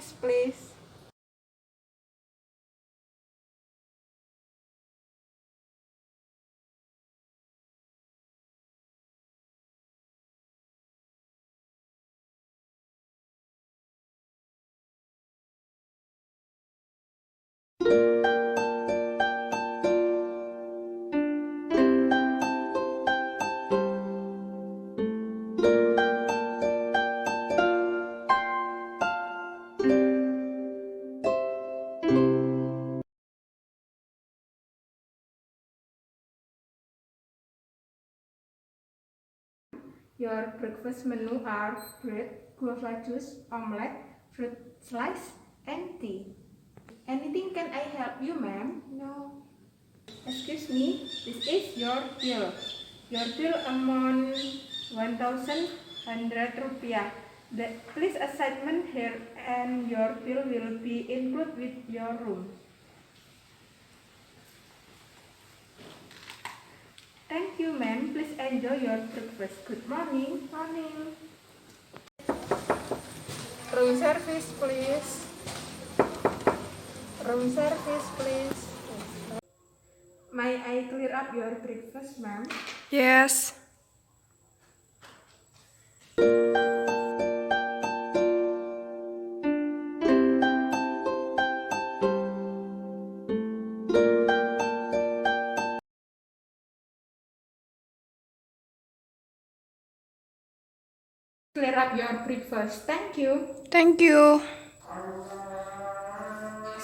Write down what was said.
service, please. Your breakfast menu are bread, guava juice, omelette, fruit slice, and tea. Anything can I help you, ma'am? No. Excuse me, this is your bill. Your bill amount 1,100 rupiah. Please assignment here and your bill will be included with your room. Thank you, ma'am. Please enjoy your breakfast. Good morning. Morning. Room service, please. Room service, please. May I clear up your breakfast, ma'am? Yes. Clear up your breakfast. Thank you. Thank you.